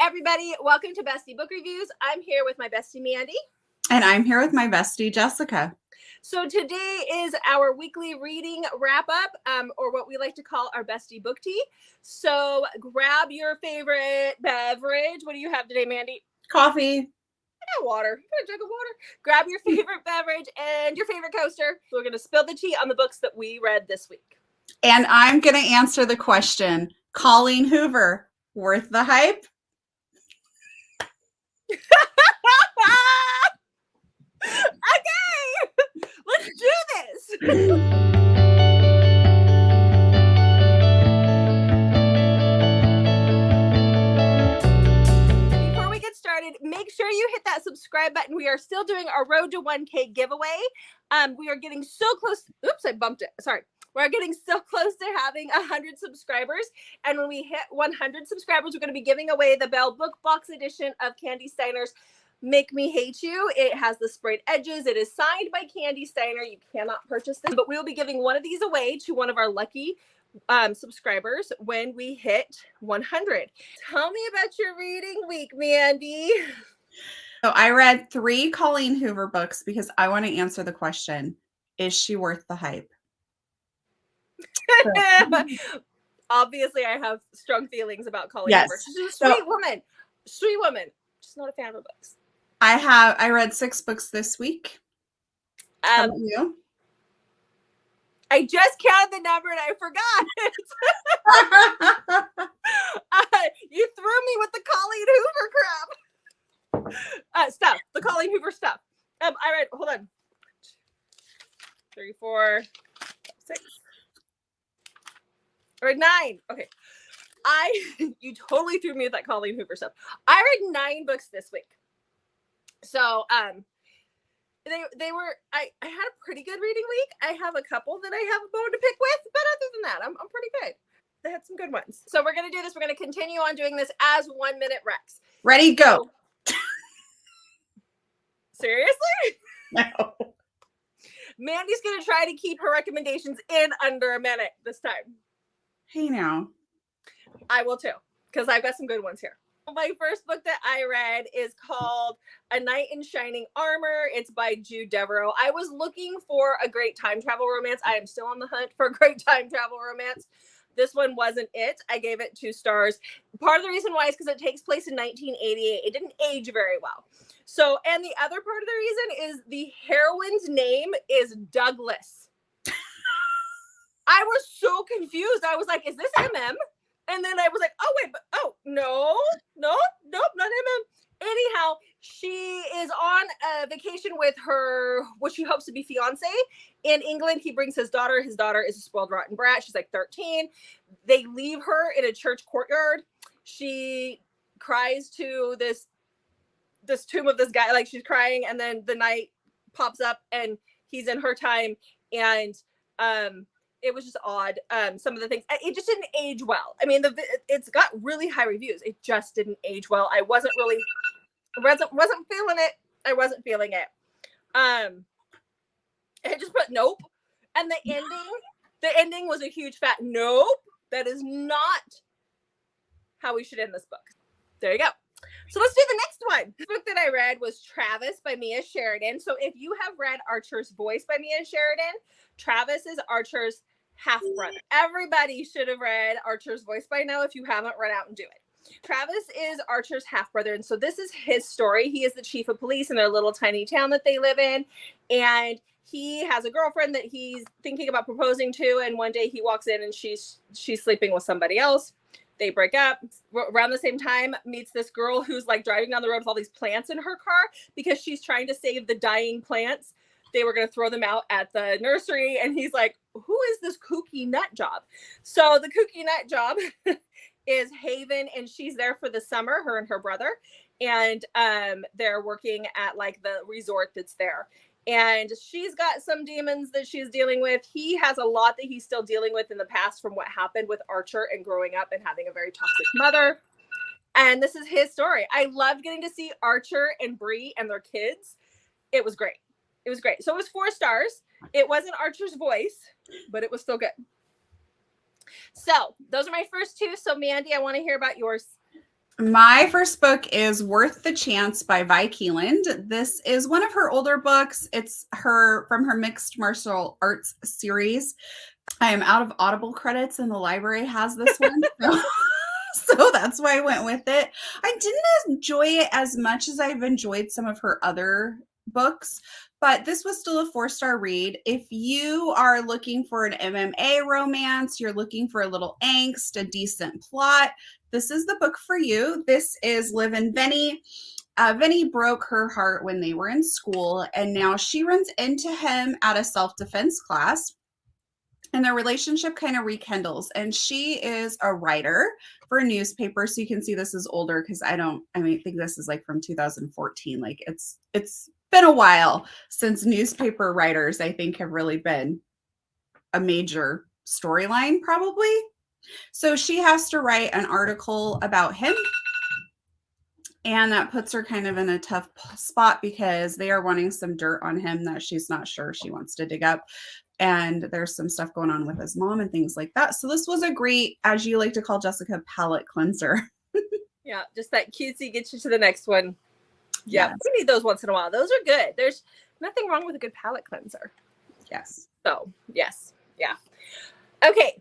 everybody. Welcome to Bestie Book Reviews. I'm here with my bestie, Mandy. And I'm here with my bestie, Jessica. So today is our weekly reading wrap-up, or what we like to call our bestie book tea. So grab your favorite beverage. What do you have today, Mandy? Coffee. I got water. You got a jug of water? Grab your favorite beverage and your favorite coaster. We're going to spill the tea on the books that we read this week. And I'm going to answer the question, Colleen Hoover, worth the hype? Okay, let's do this. Before we get started, make sure you hit that subscribe button. We are still doing our Road to 1K giveaway. We are getting so close. Oops, I bumped it. Sorry. We're getting so close to having 100 subscribers. And when we hit 100 subscribers, we're going to be giving away the Belle Book Box edition of Candy Steiner's Make Me Hate You. It has the sprayed edges. It is signed by Candy Steiner. You cannot purchase this, but we will be giving one of these away to one of our lucky subscribers when we hit 100. Tell me about your reading week, Mandy. So I read 3 Colleen Hoover books because I want to answer the question, is she worth the hype? Obviously, I have strong feelings about Colleen Hoover. She's a sweet woman. Sweet woman. Just not a fan of her books. I read 6 books this week. How about you? I just counted the number and I forgot it. You threw me with the Colleen Hoover crap. Stuff. The Colleen Hoover stuff. I read, hold on. 3, 4, 6. I read 9. Okay. You totally threw me with that Colleen Hoover stuff. I read 9 books this week. So, they were, I had a pretty good reading week. I have a couple that I have a bone to pick with, but other than that, I'm pretty good. They had some good ones. So we're going to do this. We're going to continue on doing this as 1 minute recs. Ready, go. Seriously? No. Mandy's going to try to keep her recommendations in under a minute this time. Hey now. I will too, because I've got some good ones here. My first book that I read is called A Knight in Shining Armor. It's by Jude Devereaux. I was looking for a great time travel romance. I am still on the hunt for a great time travel romance. This one wasn't it. I gave it 2 stars. Part of the reason why is because it takes place in 1988. It didn't age very well. So, and the other part of the reason is the heroine's name is Douglas. I was so confused. I was like, is this MM? And then I was like, oh, wait, but, oh, nope, not MM. Anyhow, she is on a vacation with her, what she hopes to be fiance in England. He brings his daughter. His daughter is a spoiled, rotten brat. She's like 13. They leave her in a church courtyard. She cries to this tomb of this guy. Like, she's crying, and then the knight pops up, and he's in her time, and it was just odd. Some of the things, it just didn't age well. I mean, it's got really high reviews. It just didn't age well. I wasn't feeling it. I wasn't feeling it. I just put nope. And the ending was a huge fat nope. That is not how we should end this book. There you go. So let's do the next one. The book that I read was Travis by Mia Sheridan. So if you have read Archer's Voice by Mia Sheridan, Travis is Archer's half-brother. Everybody should have read Archer's Voice by now. If you haven't, run out and do it. Travis is Archer's half-brother, and so this is his story. He is the chief of police in their little tiny town that they live in, and he has a girlfriend that he's thinking about proposing to, and one day he walks in and she's sleeping with somebody else. They break up. Around the same time, meets this girl who's like driving down the road with all these plants in her car because she's trying to save the dying plants. They were going to throw them out at the nursery. And he's like, who is this kooky nut job? So the kooky nut job is Haven, and she's there for the summer, her and her brother. And they're working at like the resort that's there. And she's got some demons that she's dealing with. He has a lot that he's still dealing with in the past from what happened with Archer and growing up and having a very toxic mother. And this is his story. I loved getting to see Archer and Bree and their kids. It was great. It was great. So it was 4 stars. It wasn't Archer's voice, but it was still good. So those are my first 2. So Mandy, I want to hear about yours. My first book is Worth the Chance by Vi Keeland. This is one of her older books. It's her from her mixed martial arts series. I am out of Audible credits and the library has this one. So that's why I went with it. I didn't enjoy it as much as I've enjoyed some of her other books, but this was still a 4-star read. If you are looking for an MMA romance, you're looking for a little angst, a decent plot, this is the book for you. This is Liv and Vinny. Vinny broke her heart when they were in school, and now she runs into him at a self-defense class. And their relationship kind of rekindles. And she is a writer for a newspaper. So you can see this is older because I think this is like from 2014. Like it's been a while since newspaper writers, I think, have really been a major storyline, probably. So she has to write an article about him. And that puts her kind of in a tough spot because they are wanting some dirt on him that she's not sure she wants to dig up. And there's some stuff going on with his mom and things like that. So this was a great, as you like to call Jessica, palate cleanser. Yeah, just that cutesy gets you to the next one. Yeah, Yes. we need those once in a while. Those are good. There's nothing wrong with a good palate cleanser. Yes. So, yes. Yeah. Okay.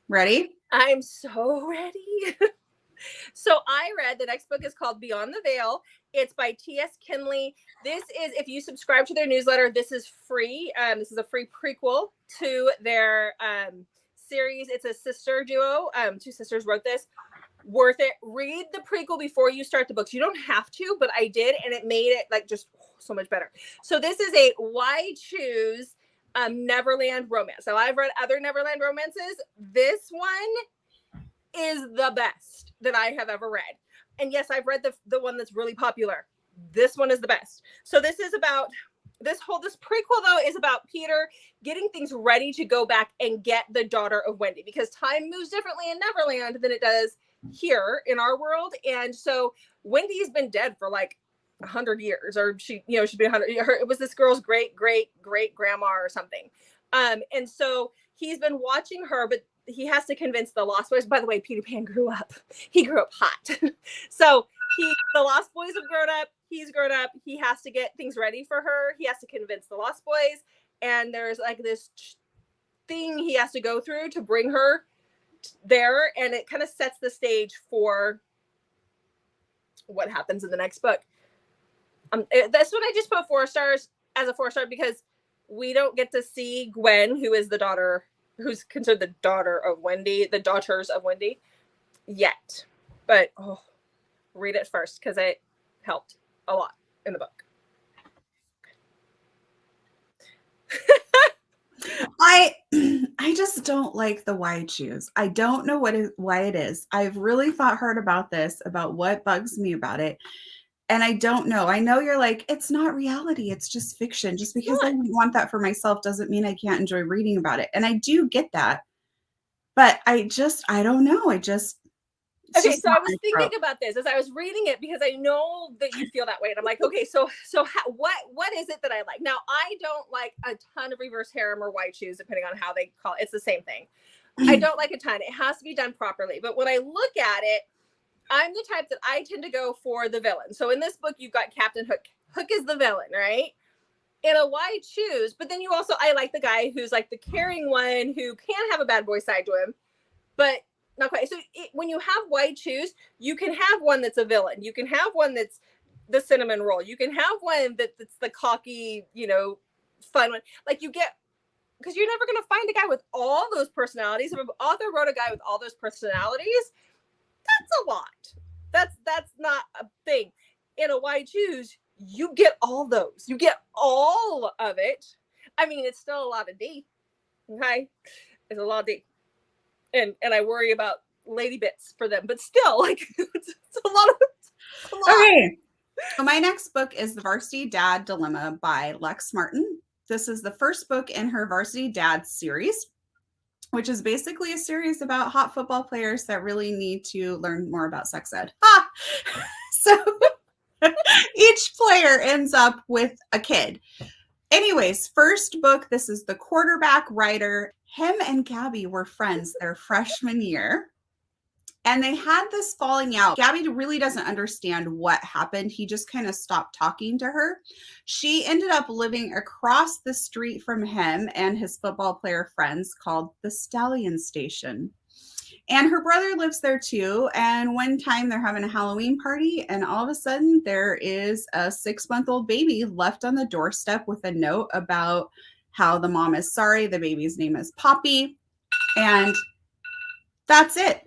Ready? I'm so ready. So I read, the next book is called Beyond the Veil. It's by T.S. Kinley. This is, if you subscribe to their newsletter, this is free. This is a free prequel to their series. It's a sister duo. Two sisters wrote this. Worth it. Read the prequel before you start the books. You don't have to, but I did, and it made it like just so much better. So this is a why choose Neverland romance. Now I've read other Neverland romances. This one is the best that I have ever read. And yes, I've read the one that's really popular. This one is the best. So this is about this prequel though is about Peter getting things ready to go back and get the daughter of Wendy, because time moves differently in Neverland than it does here in our world. And so Wendy's been dead for like 100 years, or she's been 100. It was this girl's great grandma or something. And so he's been watching her, but he has to convince the Lost Boys. By the way, Peter Pan grew up. He grew up hot. So the Lost Boys have grown up. He's grown up. He has to get things ready for her. He has to convince the Lost Boys. And there's like this thing he has to go through to bring her there. And it kind of sets the stage for what happens in the next book. This one I just put 4 stars as a 4-star because we don't get to see Gwen, who is the daughter, who's considered the daughter of Wendy, the daughters of Wendy, yet. But read it first because it helped a lot in the book. I just don't like the why choose. I don't know why it is. I've really thought hard about this, about what bugs me about it. And I don't know. I know you're like, it's not reality. It's just fiction. Just because I want that for myself doesn't mean I can't enjoy reading about it. And I do get that. But I don't know. Okay, so I was thinking about this as I was reading it because I know that you feel that way. And I'm like, okay, so what is it that I like? Now, I don't like a ton of reverse harem or white shoes, depending on how they call it. It's the same thing. I don't like a ton. It has to be done properly. But when I look at it, I'm the type that I tend to go for the villain. So in this book, you've got Captain Hook. Hook is the villain, right? In a why choose, but then I like the guy who's like the caring one who can have a bad boy side to him, but not quite. So when you have why choose, you can have one that's a villain. You can have one that's the cinnamon roll. You can have one that's the cocky, fun one. Like you get, because you're never going to find a guy with all those personalities. If an author wrote a guy with all those personalities, that's a lot. That's not a thing. In a why choose, you get all those. You get all of it. I mean, it's still a lot of D. Okay? It's a lot of D. And I worry about lady bits for them, but still, like, it's a lot. Okay. So my next book is The Varsity Dad Dilemma by Lex Martin. This is the first book in her Varsity Dad series, which is basically a series about hot football players that really need to learn more about sex ed. So each player ends up with a kid. Anyways, first book, this is the quarterback writer. Him and Gabby were friends their freshman year. And they had this falling out. Gabby really doesn't understand what happened. He just kind of stopped talking to her. She ended up living across the street from him and his football player friends called the Stallion Station. And her brother lives there too. And one time they're having a Halloween party, and all of a sudden there is a 6-month-old baby left on the doorstep with a note about how the mom is sorry. The baby's name is Poppy. And that's it.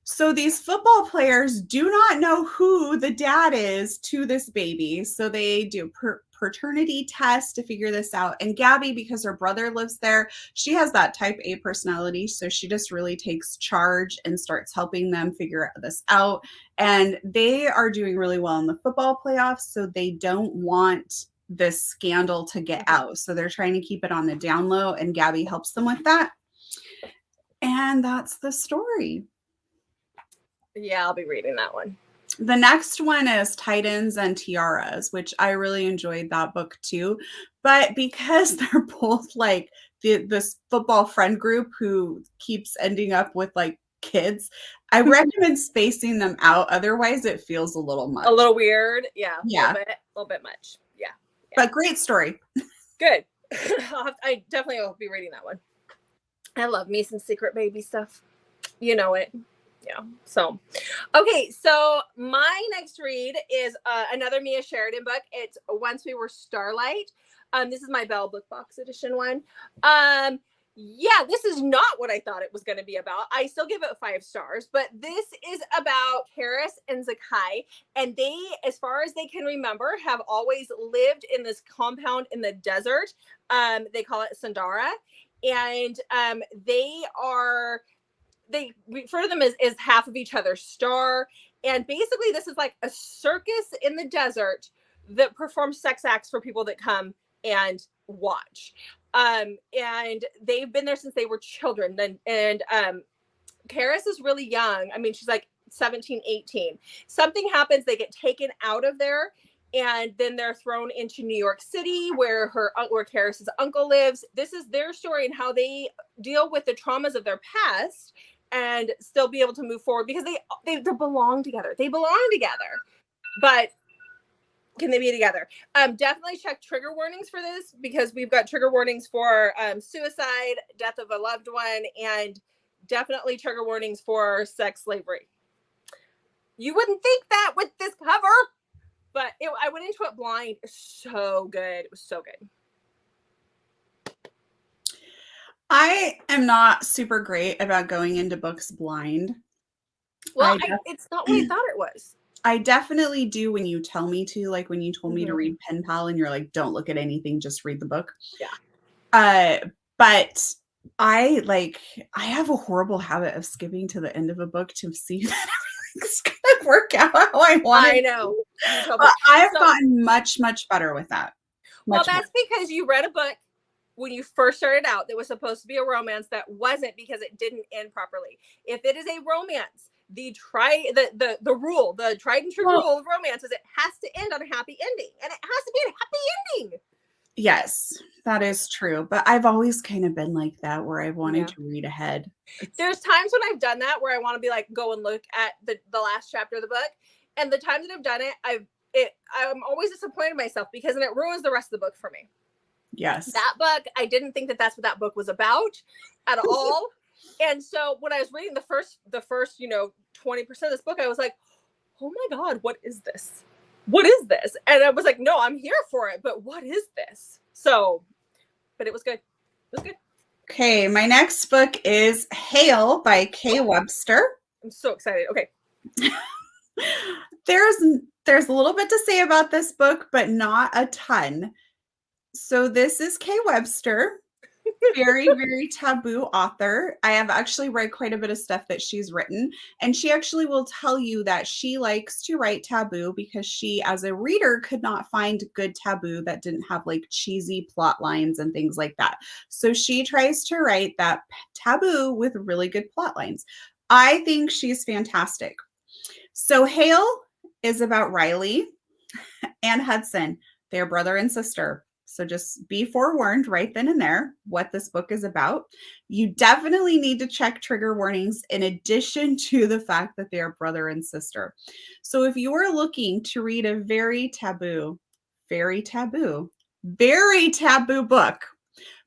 So these football players do not know who the dad is to this baby. So they do paternity test to figure this out. And Gabby, because her brother lives there, she has that type A personality. So she just really takes charge and starts helping them figure this out. And they are doing really well in the football playoffs. So they don't want this scandal to get out. So they're trying to keep it on the down low. And Gabby helps them with that. And that's the story. Yeah, I'll be reading that one. The next one is Titans and Tiaras, which I really enjoyed that book too. But because they're both like this football friend group who keeps ending up with like kids, I recommend spacing them out. Otherwise, it feels a little much. A little weird. Yeah. Yeah. A little bit much. Yeah. But great story. Good. I definitely will be reading that one. I love me some secret baby stuff. You know it. Yeah. So, okay. So my next read is another Mia Sheridan book. It's Once We Were Starlight. This is my Belle Book Box Edition one. Yeah, this is not what I thought it was going to be about. I still give it 5 stars, but this is about Karis and Zakai, and they, as far as they can remember, have always lived in this compound in the desert. They call it Sandara, and they refer to them as half of each other's star. And basically this is like a circus in the desert that performs sex acts for people that come and watch. And they've been there since they were children. And Karis is really young. I mean, she's like 17, 18. Something happens, they get taken out of there, and then they're thrown into New York City where Karis's uncle lives. This is their story and how they deal with the traumas of their past and still be able to move forward, because they belong together. They belong together, but can they be together? Definitely check trigger warnings for this, because we've got trigger warnings for suicide, death of a loved one, and definitely trigger warnings for sex slavery. You wouldn't think that with this cover, but I went into it blind. So good. It was so good. I am not super great about going into books blind. Well, it's not what I thought it was. I definitely do when you tell me to, like when you told me to read Pen Pal and you're like, don't look at anything, just read the book. Yeah. But I have a horrible habit of skipping to the end of a book to see that everything's gonna work out how I want it. I know. But I've gotten much, much better with that. Well, that's because you read a book when you first started out that was supposed to be a romance that wasn't, because it didn't end properly. If it is a romance, the tried and true rule of romance is it has to end on a happy ending, and it has to be a happy ending. Yes, that is true. But I've always kind of been like that, where I wanted to read ahead. There's times when I've done that where I want to be like, go and look at the last chapter of the book. And the times that I've done it, I'm always disappointed in myself, because then it ruins the rest of the book for me. Yes. That book, I didn't think that that's what that book was about at all. And so when I was reading the first 20% of this book, I was like, oh my God, what is this? What is this? And I was like, no, I'm here for it, but what is this? So, but it was good. It was good. Okay, my next book is Hale by K Webster. I'm so excited. Okay. There's a little bit to say about this book, but not a ton. So this is K Webster, very, very taboo author. I have actually read quite a bit of stuff that she's written, and she actually will tell you that she likes to write taboo because she, as a reader, could not find good taboo that didn't have like cheesy plot lines and things like that. So she tries to write that taboo with really good plot lines. I think she's fantastic. So Hale is about Riley and Hudson. They're brother and sister. So just be forewarned right then and there what this book is about. You definitely need to check trigger warnings in addition to the fact that they are brother and sister. So if you are looking to read a very taboo book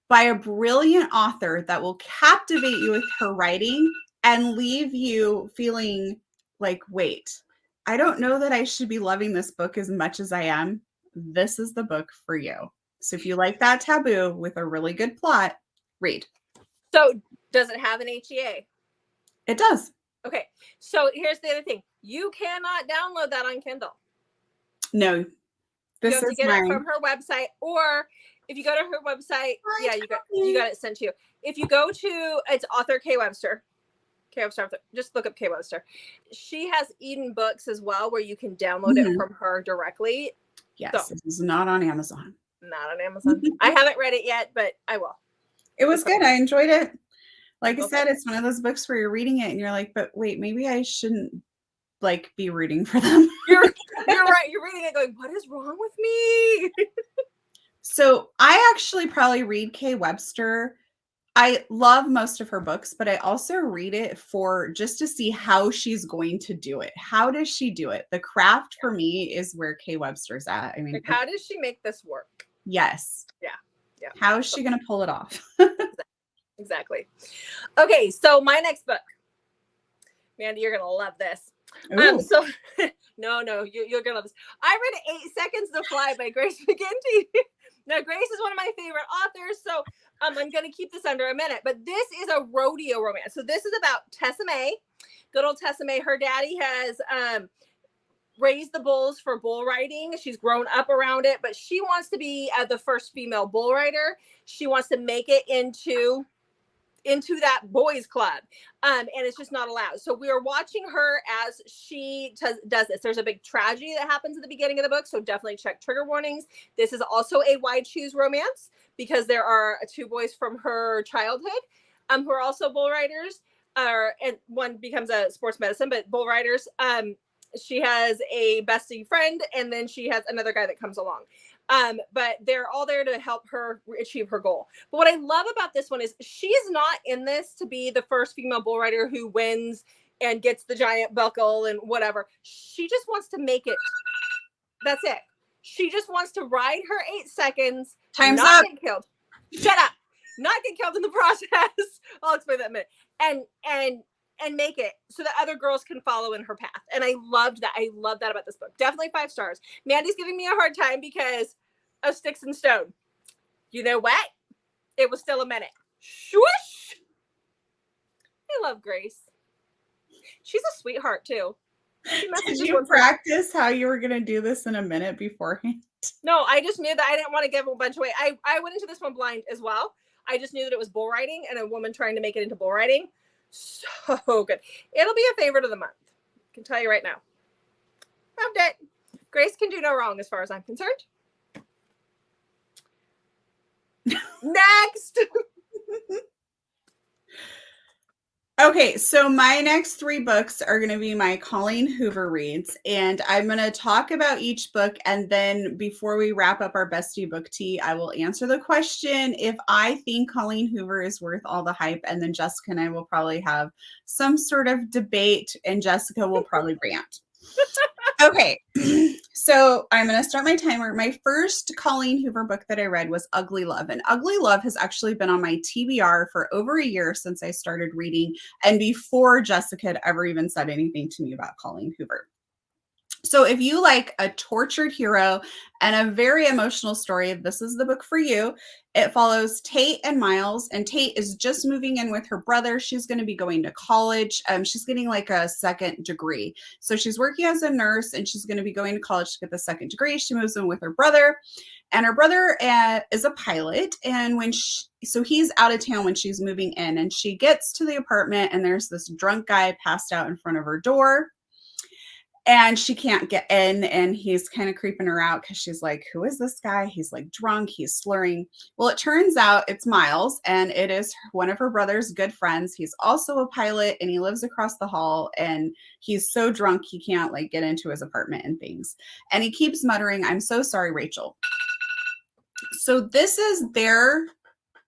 by a brilliant author that will captivate you with her writing and leave you feeling like, wait, I don't know that I should be loving this book as much as I am, this is the book for you. So if you like that taboo with a really good plot, read. So does it have an HEA? It does. Okay. So here's the other thing. You cannot download that on Kindle. No. You have to get it from her website, or if you go to her website, you got it sent to you. If you go to, it's author K Webster. Just look up K Webster. She has Eden Books as well, where you can download it from her directly. Yes, so, this is not on Amazon. Not on Amazon. I haven't read it yet, but I will. It was good. I enjoyed it. Like I said, it's one of those books where you're reading it and you're like, but wait, maybe I shouldn't be rooting for them. You're right. You're reading it going, what is wrong with me? So I actually probably read K Webster. I love most of her books, but I also read it for just to see how she's going to do it. How does she do it? The craft for me is where K Webster's at. I mean, like, how does she make this work? Yes. Yeah. How is she going to pull it off? Exactly. Okay. So my next book, Mandy, you're going to love this. So no, you're going to love this. I read 8 Seconds to Fly by Grace McGinty. Now, Grace is one of my favorite authors, so I'm going to keep this under a minute. But this is a rodeo romance. So this is about Tessa May, good old Tessa May. Her daddy has raised the bulls for bull riding. She's grown up around it, but she wants to be the first female bull rider. She wants to make it into that boys club, and it's just not allowed. So we are watching her as she does this. There's a big tragedy that happens at the beginning of the book, so definitely check trigger warnings. This is also a why choose romance, because there are 2 boys from her childhood who are also bull riders, and one becomes a sports medicine, but bull riders. She has a bestie friend, and then she has another guy that comes along. But they're all there to help her achieve her goal. But what I love about this one is she's not in this to be the first female bull rider who wins and gets the giant buckle and whatever. She just wants to make it. That's it. She just wants to ride her 8 seconds. Time's up. Get killed. Shut up. Not get killed in the process. I'll explain that in a minute. And make it so that other girls can follow in her path. And I loved that. I love that about this book. Definitely 5 stars. Mandy's giving me a hard time because of Sticks and Stone. You know what? It was still a minute. Swoosh! I love Grace. She's a sweetheart too. Did you practice how you were going to do this in a minute beforehand? No, I just knew that I didn't want to give a bunch away. I went into this one blind as well. I just knew that it was bull riding and a woman trying to make it into bull riding. So good. It'll be a favorite of the month. I can tell you right now. Loved it. Grace can do no wrong as far as I'm concerned. Next. Okay, so my next 3 books are going to be my Colleen Hoover reads, and I'm going to talk about each book, and then before we wrap up our Bestie Book Tea, I will answer the question if I think Colleen Hoover is worth all the hype, and then Jessica and I will probably have some sort of debate, and Jessica will probably rant. Okay, so I'm going to start my timer. My first Colleen Hoover book that I read was Ugly Love. And Ugly Love has actually been on my TBR for over a year since I started reading, and before Jessica had ever even said anything to me about Colleen Hoover. So if you like a tortured hero and a very emotional story, this is the book for you. It follows Tate and Miles, and Tate is just moving in with her brother. She's going to be going to college. She's getting like a second degree. So she's working as a nurse and she's going to be going to college to get the second degree. She moves in with her brother, and her brother is a pilot. And so he's out of town when she's moving in, and she gets to the apartment and there's this drunk guy passed out in front of her door. And she can't get in, and he's kind of creeping her out because she's like, who is this guy? He's like drunk, he's slurring. Well, it turns out it's Miles, and it is one of her brother's good friends. He's also a pilot, and he lives across the hall, and he's so drunk he can't get into his apartment and things. And he keeps muttering, I'm so sorry, Rachel. So this is their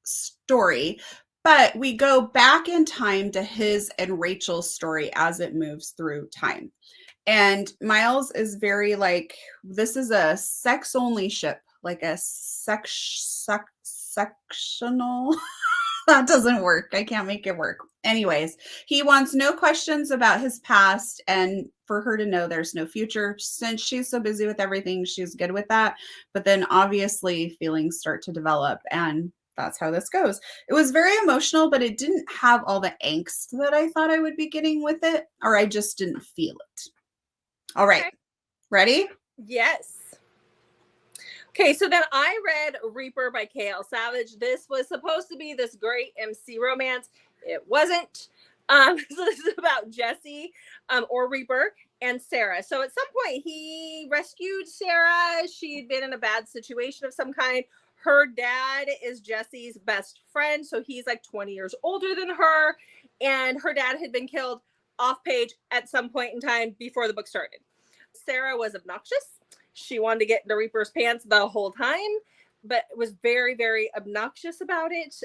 story, but we go back in time to his and Rachel's story as it moves through time. And Miles is very like, this is a sex only ship, like a sectional. That doesn't work. I can't make it work. Anyways, he wants no questions about his past and for her to know there's no future. Since she's so busy with everything, she's good with that. But then obviously feelings start to develop, and that's how this goes. It was very emotional, but it didn't have all the angst that I thought I would be getting with it, or I just didn't feel it. All right. Okay. Ready? Yes. Okay, so then I read Reaper by K.L. Savage. This was supposed to be this great MC romance. It wasn't. So this is about Jessi, or Reaper, and Sarah. So at some point, he rescued Sarah. She'd been in a bad situation of some kind. Her dad is Jessi's best friend, so he's like 20 years older than her. And her dad had been killed off page at some point in time before the book started. Sarah was obnoxious. She wanted to get into Reaper's pants the whole time, but was very, very obnoxious about it.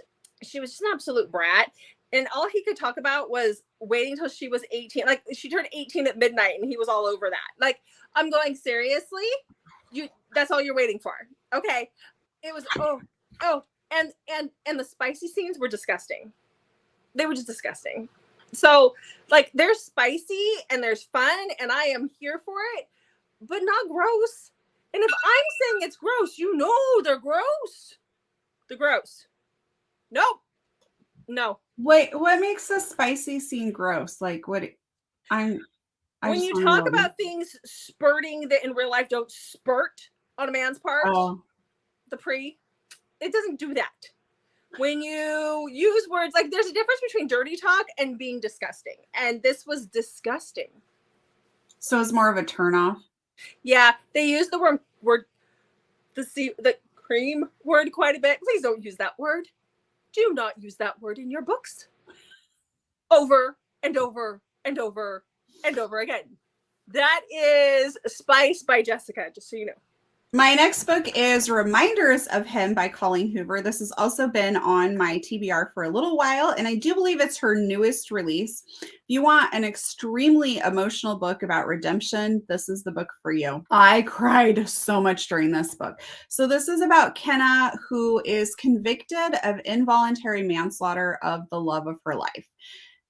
She was just an absolute brat. And all he could talk about was waiting until she was 18. Like, she turned 18 at midnight and he was all over that. Like, I'm going, seriously? That's all you're waiting for. Okay. It was, and the spicy scenes were disgusting. They were just disgusting. So, like, there's spicy and there's fun, and I am here for it, but not gross. And if I'm saying it's gross, you know they're gross. They're gross. Nope. No. Wait, what makes the spicy scene gross? Like, what? When you talk about things spurting that in real life don't spurt on a man's part, it doesn't do that. When you use words, like, there's a difference between dirty talk and being disgusting. And this was disgusting. So it's more of a turnoff. Yeah, they use the word, the cream word quite a bit. Please don't use that word. Do not use that word in your books. Over and over and over and over again. That is Spice by Jessica, just so you know. My next book is Reminders of Him by Colleen Hoover. This has also been on my TBR for a little while, and I do believe it's her newest release. If you want an extremely emotional book about redemption, this is the book for you. I cried so much during this book. So this is about Kenna, who is convicted of involuntary manslaughter of the love of her life.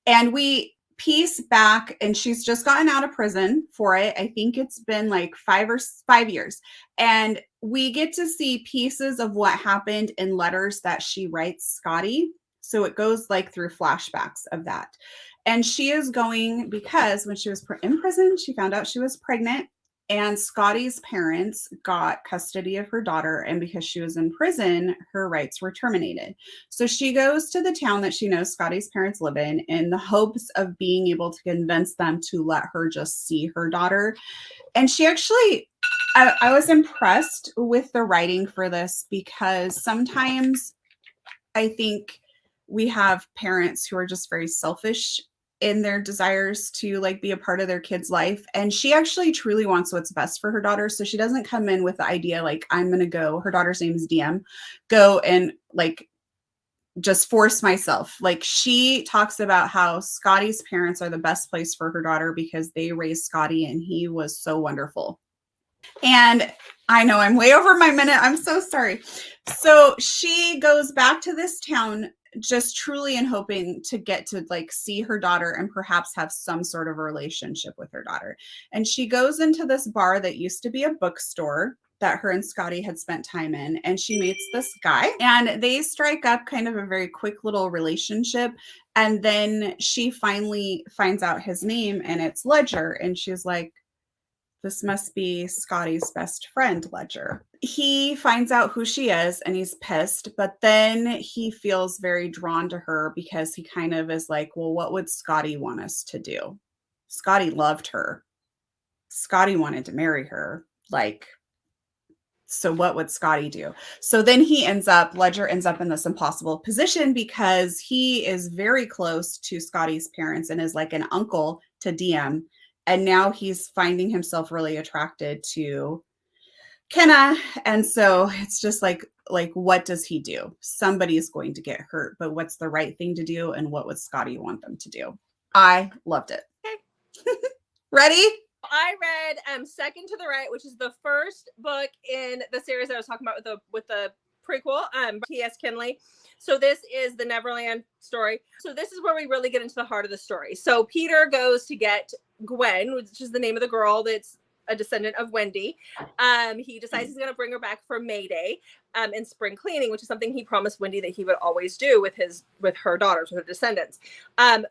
And we piece back, and she's just gotten out of prison for it. I think it's been like 5 years. And we get to see pieces of what happened in letters that she writes Scotty. So it goes like through flashbacks of that. And she is going because when she was in prison, she found out she was pregnant. And Scotty's parents got custody of her daughter. And because she was in prison, her rights were terminated. So she goes to the town that she knows Scotty's parents live in the hopes of being able to convince them to let her just see her daughter. And she actually, I was impressed with the writing for this, because sometimes I think we have parents who are just very selfish in their desires to like be a part of their kid's life. And she actually truly wants what's best for her daughter. So she doesn't come in with the idea, like, I'm going to go, her daughter's name is DM, go and like just force myself. Like, she talks about how Scotty's parents are the best place for her daughter because they raised Scotty and he was so wonderful. And I know I'm way over my minute. I'm so sorry. So she goes back to this town just truly in hoping to get to like see her daughter and perhaps have some sort of a relationship with her daughter. And she goes into this bar that used to be a bookstore that her and Scotty had spent time in. And she meets this guy and they strike up kind of a very quick little relationship. And then she finally finds out his name and it's Ledger. And she's like, this must be Scotty's best friend, Ledger. He finds out who she is and he's pissed, but then he feels very drawn to her because he kind of is like, well, what would Scotty want us to do? Scotty loved her. Scotty wanted to marry her. Like, so what would Scotty do? So then Ledger ends up in this impossible position because he is very close to Scotty's parents and is like an uncle to DM. And now he's finding himself really attracted to Kenna. And so it's just like, what does he do? Somebody's going to get hurt, but what's the right thing to do? And what would Scotty want them to do? I loved it. Okay. Ready? I read Second to the Right, which is the first book in the series I was talking about with the prequel, T.S. Kinley. So this is the Neverland Story. So this is where we really get into the heart of the story. So Peter goes to get Gwen, which is the name of the girl that's a descendant of Wendy. He decides he's going to bring her back for May Day and spring cleaning, which is something he promised Wendy that he would always do with her daughters, with her descendants.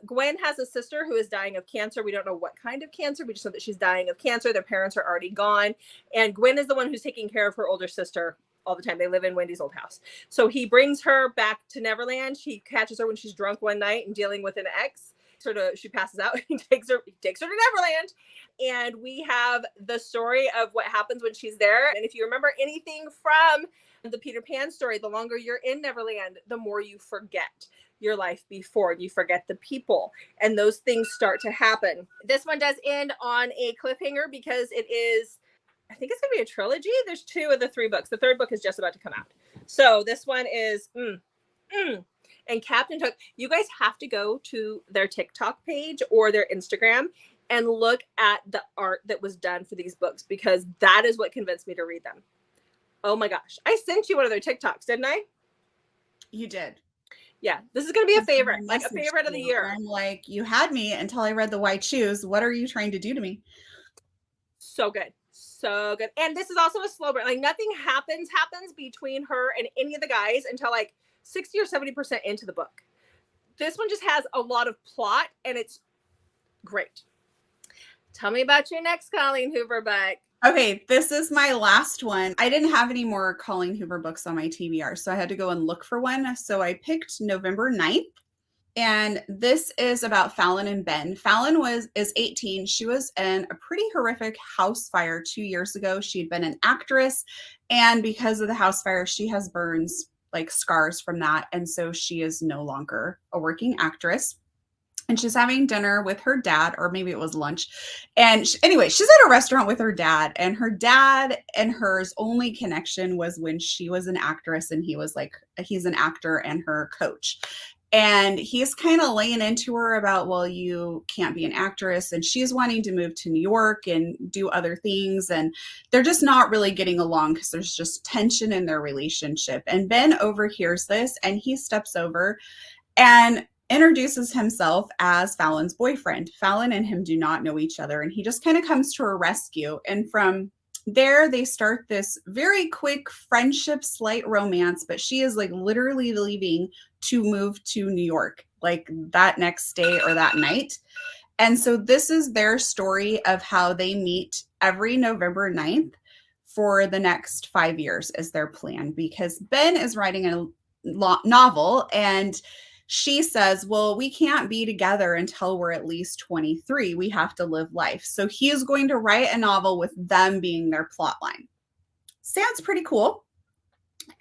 Gwen has a sister who is dying of cancer. We don't know what kind of cancer. We just know that she's dying of cancer. Their parents are already gone. And Gwen is the one who's taking care of her older sister all the time. They live in Wendy's old house. So he brings her back to Neverland. She catches her when she's drunk one night and dealing with an ex. She passes out. He takes her to Neverland. And we have the story of what happens when she's there. And if you remember anything from the Peter Pan story, the longer you're in Neverland, the more you forget your life before. You forget the people, and those things start to happen. This one does end on a cliffhanger because it is, I think it's going to be a trilogy. There's 2 of the 3 books. The 3rd book is just about to come out. So this one is, And Captain Hook, you guys have to go to their TikTok page or their Instagram and look at the art that was done for these books, because that is what convinced me to read them. Oh my gosh. I sent you one of their TikToks, didn't I? You did. Yeah. This is going to be a favorite, like a favorite of the year. I'm like, you had me until I read the White Shoes. What are you trying to do to me? So good. So good. And this is also a slow burn. Like nothing happens between her and any of the guys until like 60 or 70% into the book. This one just has a lot of plot and it's great. Tell me about your next Colleen Hoover book. Okay, this is my last one. I didn't have any more Colleen Hoover books on my TBR, so I had to go and look for one. So I picked November 9th. And this is about Fallon and Ben. Fallon is 18. She was in a pretty horrific house fire 2 years ago. She'd been an actress, and because of the house fire, she has burns, like scars from that. And so she is no longer a working actress. And she's having dinner with her dad, or maybe it was lunch. And anyway, she's at a restaurant with her dad, and her dad and hers only connection was when she was an actress, and he's an actor and her coach. And he's kind of laying into her about, well, you can't be an actress. And she's wanting to move to New York and do other things. And they're just not really getting along because there's just tension in their relationship. And Ben overhears this, and he steps over and introduces himself as Fallon's boyfriend. Fallon and him do not know each other, and he just kind of comes to her rescue. And from there, they start this very quick friendship, slight romance, but she is like literally leaving to move to New York, like that next day or that night. And so this is their story of how they meet every November 9th for the next 5 years is their plan, because Ben is writing a novel, and she says, well, we can't be together until we're at least 23. We have to live life. So he is going to write a novel with them being their plot line. Sounds pretty cool.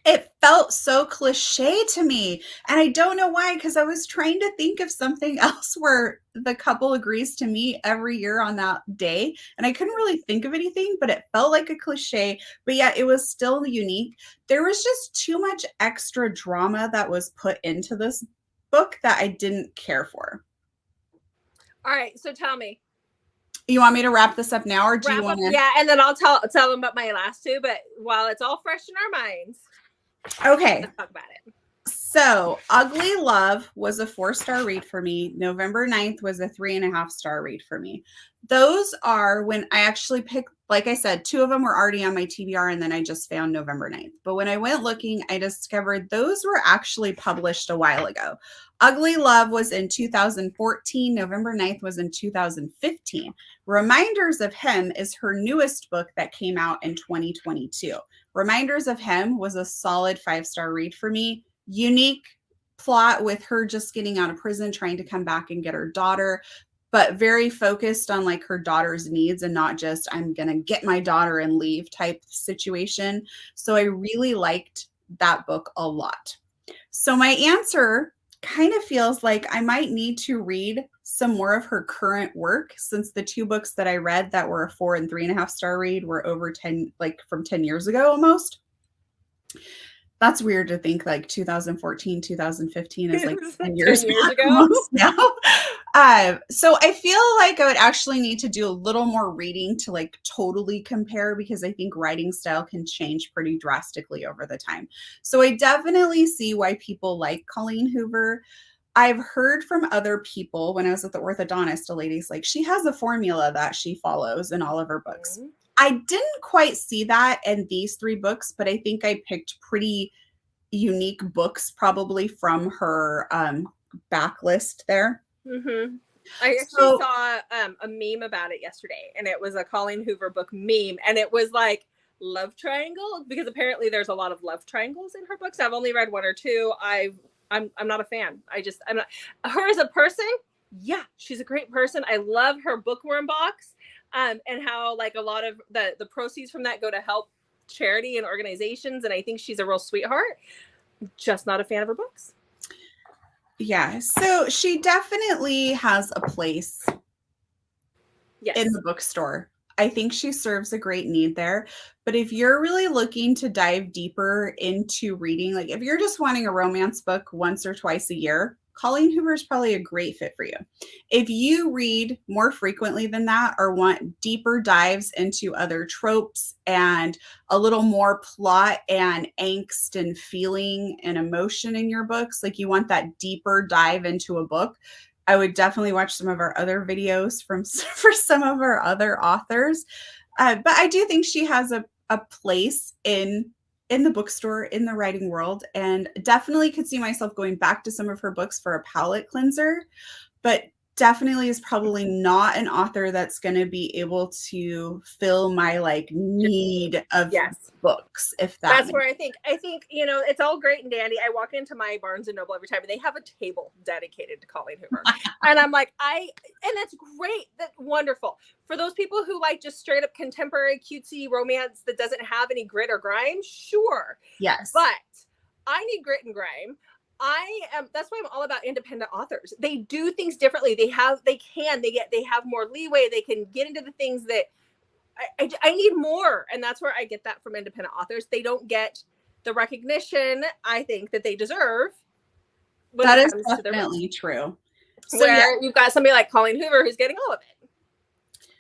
It felt so cliche to me. And I don't know why, because I was trying to think of something else where the couple agrees to meet every year on that day. And I couldn't really think of anything, but it felt like a cliche. But yeah, it was still unique. There was just too much extra drama that was put into this book that I didn't care for. All right, so tell me. You want me to wrap this up now, or do you want to? Yeah, and then I'll tell them about my last 2, but while it's all fresh in our minds. Okay. Let's talk about it. So Ugly Love was a 4-star read for me. November 9th was a 3.5-star read for me. Those are when I actually picked, like I said, 2 of them were already on my TBR, and then I just found November 9th. But when I went looking, I discovered those were actually published a while ago. Ugly Love was in 2014. November 9th was in 2015. Reminders of Him is her newest book that came out in 2022. Reminders of Him was a solid 5-star read for me. Unique plot with her just getting out of prison, trying to come back and get her daughter, but very focused on like her daughter's needs and not just I'm going to get my daughter and leave type situation. So I really liked that book a lot. So my answer kind of feels like I might need to read some more of her current work, since the 2 books that I read that were a 4 and 3.5 star read were over 10, like from 10 years ago almost. That's weird to think like 2014, 2015 is like 10 years, 10 years ago. almost now. So I feel like I would actually need to do a little more reading to like totally compare, because I think writing style can change pretty drastically over the time. So I definitely see why people like Colleen Hoover. I've heard from other people when I was at the orthodontist, a lady's like, she has a formula that she follows in all of her books. Mhm. I didn't quite see that in these 3 books, but I think I picked pretty unique books probably from her backlist there. Mm-hmm. I actually saw a meme about it yesterday, and it was a Colleen Hoover book meme, and it was like love triangle, because apparently there's a lot of love triangles in her books. I've only read 1 or 2. I'm not a fan. I'm not her as a person. Yeah, she's a great person. I love her bookworm box. And how like a lot of the proceeds from that go to help charity and organizations, and I think she's a real sweetheart. Just not a fan of her books. Yeah, so she definitely has a place in the bookstore. I think she serves a great need there. But if you're really looking to dive deeper into reading, like if you're just wanting a romance book once or twice a year, Colleen Hoover is probably a great fit for you. If you read more frequently than that, or want deeper dives into other tropes and a little more plot and angst and feeling and emotion in your books, like you want that deeper dive into a book, I would definitely watch some of our other videos for some of our other authors. But I do think she has a place in the bookstore, in the writing world, and definitely could see myself going back to some of her books for a palate cleanser, but definitely is probably not an author that's going to be able to fill my like need of books, if that's where I think it's all great and dandy. I walk into my Barnes and Noble every time and they have a table dedicated to Colleen Hoover. And I'm like, and that's great. That's wonderful. For those people who like just straight up contemporary cutesy romance that doesn't have any grit or grime, sure. Yes. But I need grit and grime. That's why I'm all about independent authors. They do things differently. They have more leeway. They can get into the things that I need more. And that's where I get that from independent authors. They don't get the recognition, I think, that they deserve. That is definitely true. So you've got somebody like Colleen Hoover who's getting all of it.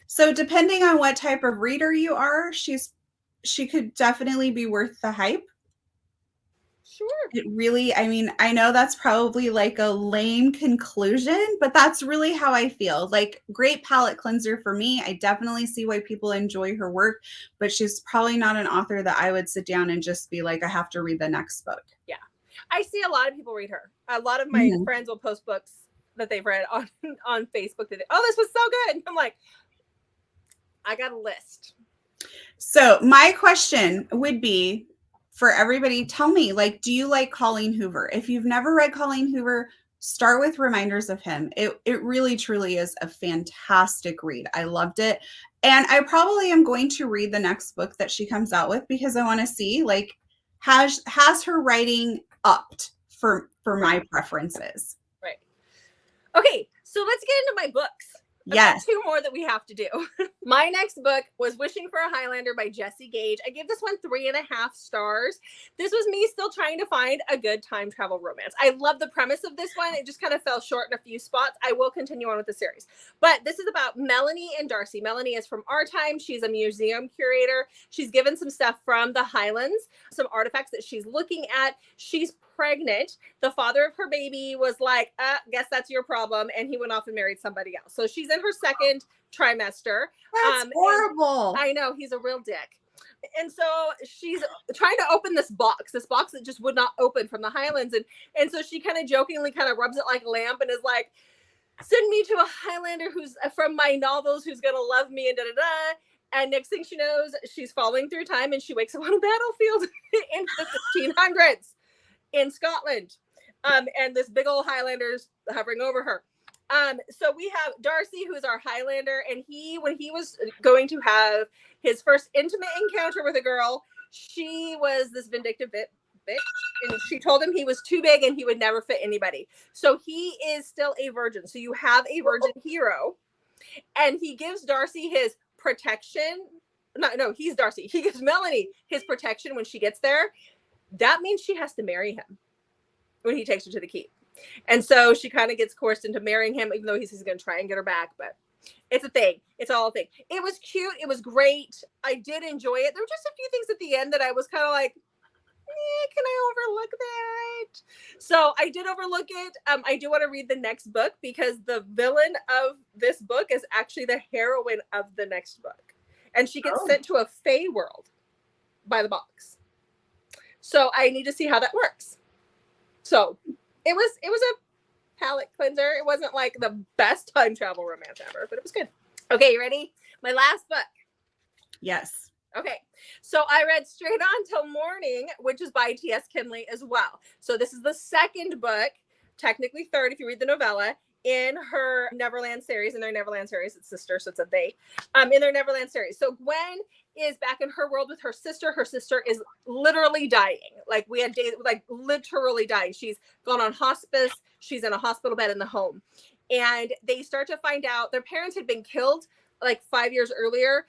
So depending on what type of reader you are, she could definitely be worth the hype. Sure. It really, I mean, I know that's probably like a lame conclusion, but that's really how I feel. Like, great palate cleanser for me. I definitely see why people enjoy her work, but she's probably not an author that I would sit down and just be like, I have to read the next book. Yeah. I see a lot of people read her. A lot of my friends will post books that they've read on Facebook. This was so good. I'm like, I got a list. So my question would be, for everybody, tell me, like, do you like Colleen Hoover? If you've never read Colleen Hoover, start with Reminders of Him. It really, truly is a fantastic read. I loved it. And I probably am going to read the next book that she comes out with, because I want to see, like, has her writing upped for my preferences. Right. Okay, so let's get into my books. Yes. 2 more that we have to do. My next book was Wishing for a Highlander by Jessi Gage. I gave this one 3.5 stars. This was me still trying to find a good time travel romance. I love the premise of this one. It just kind of fell short in a few spots. I will continue on with the series. But this is about Melanie and Darcy. Melanie is from our time. She's a museum curator. She's given some stuff from the Highlands, some artifacts that she's looking at. She's pregnant. The father of her baby was like, guess that's your problem. And he went off and married somebody else. So she's in her 2nd trimester. That's horrible. I know, he's a real dick. And so she's trying to open this box that just would not open from the Highlands. And so she kind of jokingly kind of rubs it like a lamp and is like, send me to a Highlander who's from my novels, who's going to love me and da-da-da. And next thing she knows, she's falling through time and she wakes up on a battlefield in the 1600s. In Scotland, and this big old Highlander's hovering over her. So we have Darcy, who is our Highlander, and when he was going to have his first intimate encounter with a girl, she was this vindictive outfit. And she told him he was too big and he would never fit anybody. So he is still a virgin. So you have a virgin hero. And he gives Darcy his protection. No, he's Darcy. He gives Melanie his protection when she gets there. That means she has to marry him when he takes her to the keep. And so she kind of gets coerced into marrying him, even though he's going to try and get her back. But it's a thing. It's all a thing. It was cute. It was great. I did enjoy it. There were just a few things at the end that I was kind of like, can I overlook that? So I did overlook it. I do want to read the next book because the villain of this book is actually the heroine of the next book. And she gets sent to a fae world by the box. So I need to see how that works. So it was a palate cleanser. It wasn't like the best time travel romance ever, but it was good. Okay, you ready? My last book. Yes. Okay, so I read Straight On Till Morning, which is by T.S. Kinley as well. So this is the second book, technically third if you read the novella, in her Neverland series. In their Neverland series, it's sister, so it's a they. In their Neverland series. So Gwen is back in her world with her sister. Her sister is literally dying. Like we had days, like literally dying. She's gone on hospice. She's in a hospital bed in the home. And they start to find out their parents had been killed like 5 years earlier.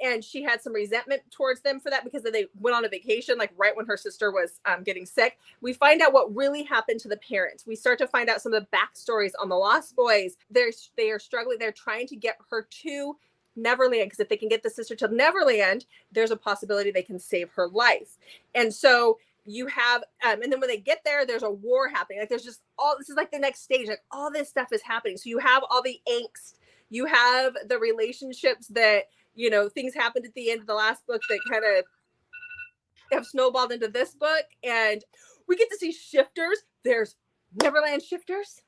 And she had some resentment towards them for that because they went on a vacation, like right when her sister was getting sick. We find out what really happened to the parents. We start to find out some of the backstories on the Lost Boys. They are struggling. They're trying to get her to Neverland because if they can get the sister to Neverland, there's a possibility they can save her life. And so you have, and then when they get there, there's a war happening. Like there's just this is like the next stage. Like all this stuff is happening. So you have all the angst. You have the relationships that, you know, things happened at the end of the last book that kind of have snowballed into this book. And we get to see shifters. There's Neverland shifters.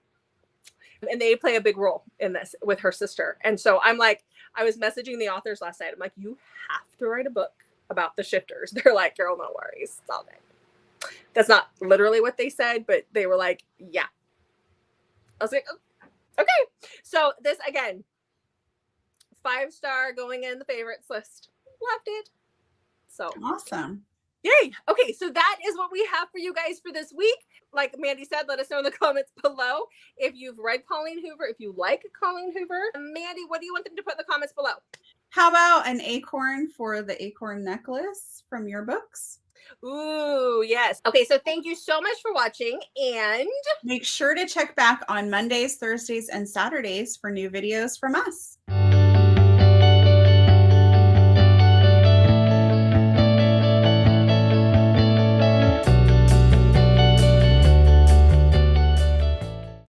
And they play a big role in this with her sister. And so I'm like, I was messaging the authors last night. I'm like, you have to write a book about the shifters. They're like, girl, no worries. It's all good. That's not literally what they said, but they were like, yeah. I was like, okay. So this, again, 5-star going in the favorites list. Loved it. So awesome. Yay. Okay, so that is what we have for you guys for this week. Like Mandy said, let us know in the comments below if you've read Colleen Hoover, if you like Colleen Hoover. Mandy, what do you want them to put in the comments below? How about an acorn for the acorn necklace from your books? Ooh, yes. Okay, so thank you so much for watching, and make sure to check back on Mondays, Thursdays, and Saturdays for new videos from us.